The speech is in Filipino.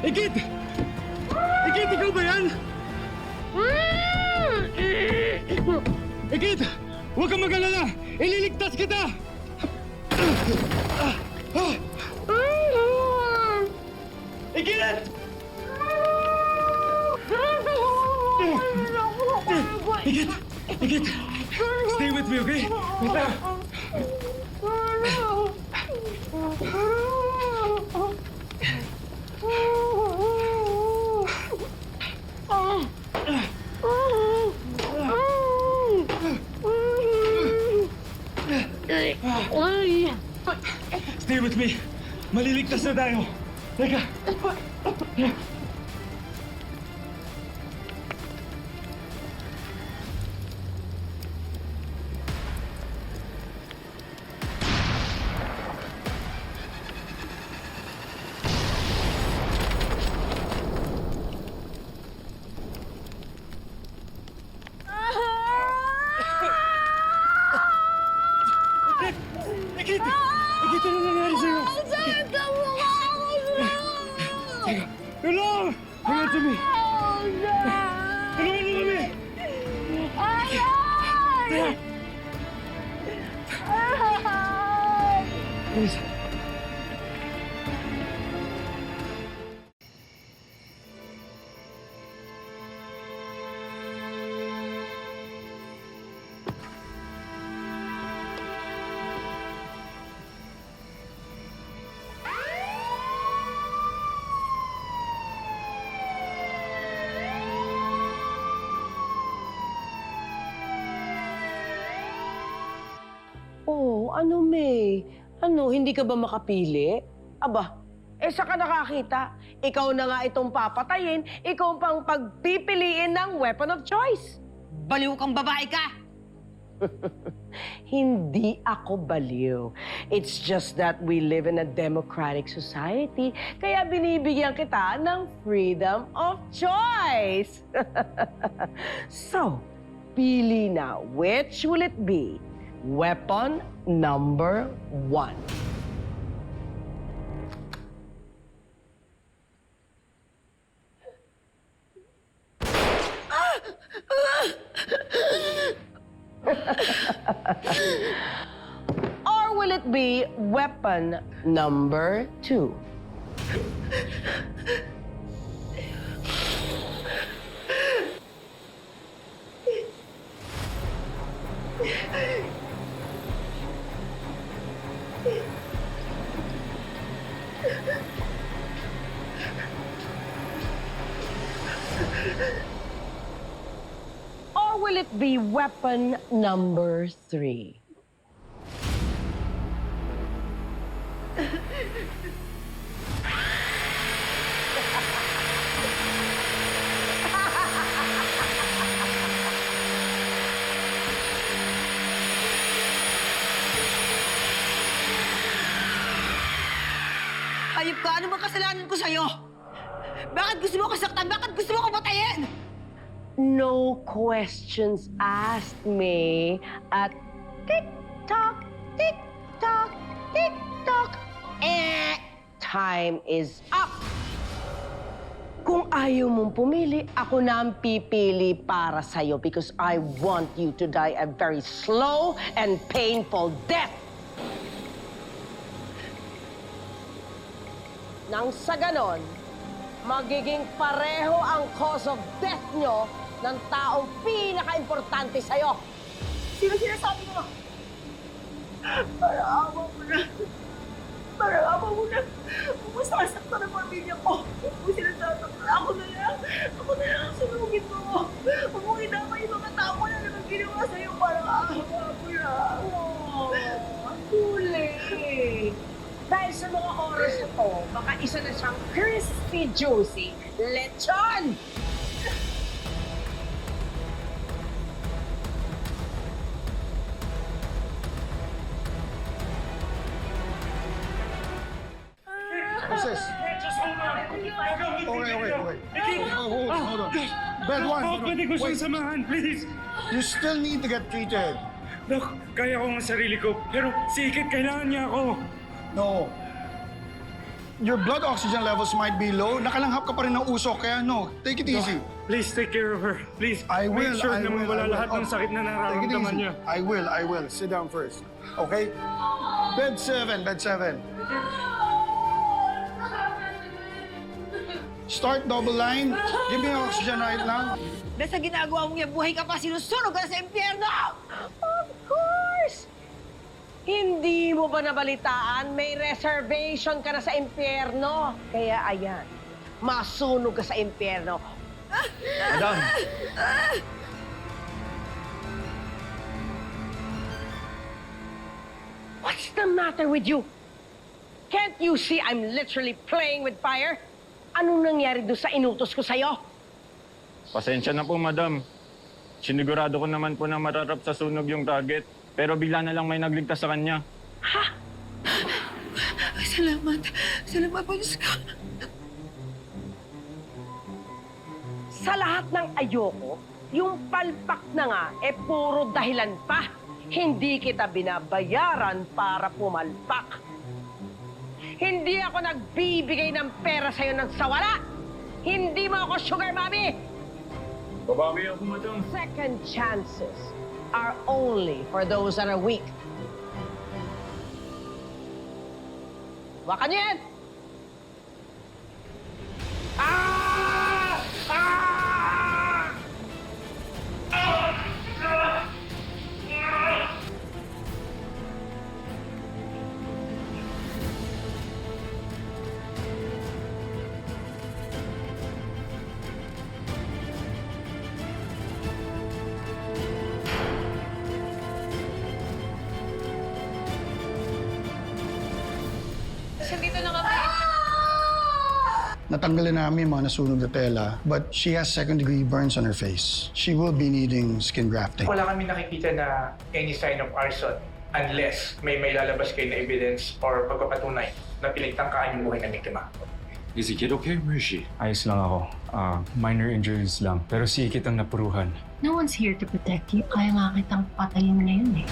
Ikit! Ikit, ikaw ba yan? Ikit! Huwag kang mag-alala! Ililigtas kita! Ikit! Ikit! Ikit! Stay with me, okay? Wait lang. Stay with me. Maliligtas na tayo. Teka. Ikit! Ikit, ano nangyari sa'yo? Ang sakit ang mukha ko, sir! Teka, tulong! Bring it to me! Tulungan mo kami! Teka! Please. Oh, ano, May? Ano, hindi ka ba makapili? Aba, saan ka nakakita? Ikaw na nga itong papatayin, ikaw pang pagpipiliin ng weapon of choice. Baliw kang babae ka! Hindi ako baliw. It's just that we live in a democratic society, kaya binibigyan kita ng freedom of choice. So, pili na. Which will it be? Weapon number 1. Or will it be weapon number 2? Or will it be weapon number 3? Hayop ka! Ano ba kasalanan ko sa'yo? Bakit gusto mo ko saktan? Bakit gusto mo ko patayin? No questions asked, May. At tick-tock, tick-tock, tick-tock, time is up! Kung ayaw mong pumili, ako na ang pipili para sa'yo because I want you to die a very slow and painful death. Nang sa ganon, magiging pareho ang cause of death nyo ng taong pinaka-importante sa'yo. Sino sinasabi mo? Para awa mo na. Para awa mo na. Huwag mo sasaktan ang pamilya ko. Huwag mo sila sasaktan. Ako na lang. Ako na lang ang sunugin mo. Huwag mo inama yung mga tao na naman ginawa sa'yo. Parang awa mo na. Too late. Dahil sa mga oras na to, baka isa na siyang crispy, juicy lechon! Moses. Just hold on. Okay. Hold on. Bed one. Pwede ko siyang Wait, samahan, please. you still need to get treated. Dok, kaya ko ang sarili ko. Pero si Ikit, kailangan niya ako. No. your blood oxygen levels might be low. Nakalanghap ka pa rin ng usok, kaya no, take it easy. Please take care of her. Please. I will, Make sure I na will, mawala I will. lahat ng sakit na Take it nararamdaman easy. niya. I will. Sit down first. Okay? Bed 7. Start double line. Give me oxygen right now. Dahil sa ginagawa mong yan, buhay ka pa, sinusunog ka na sa impyerno! Of course! Hindi mo ba nabalitaan? May reservation ka na sa impyerno. Kaya ayan, masunog ka sa impyerno. Madam, What's the matter with you? Can't you see I'm literally playing with fire? Anong nangyari doon sa inutos ko sa'yo? Pasensya na po, madam. Sinigurado ko naman po na mararap sa sunog yung target. Pero bigla na lang may nagligtas sa kanya. Salamat. Salamat po, Diyos ko. Sa lahat ng ayoko, yung palpak na nga, puro dahilan pa. Hindi kita binabayaran para pumalpak. Hindi ako nagbibigay ng pera sa'yo ng sawala. Hindi mo ako sugar mommy. Babawi ako, madam. Second chances are only for those that are weak. Wakan niyo yan! Ah! Ah! Nandito na kami. Natanggalin namin yung mga nasunog na tela, but she has second-degree burns on her face. She will be needing skin grafting. Wala kami nakikita na any sign of arson unless may lalabas kayo na evidence or pagpapatunay na pinagtangkaan yung buhay ng biktima. Is the kid okay? Where is she? ayos lang ako. Minor injuries lang. Pero si Ikit ang napuruhan. No one's here to protect you. Kaya nga kitang patayin ngayon eh.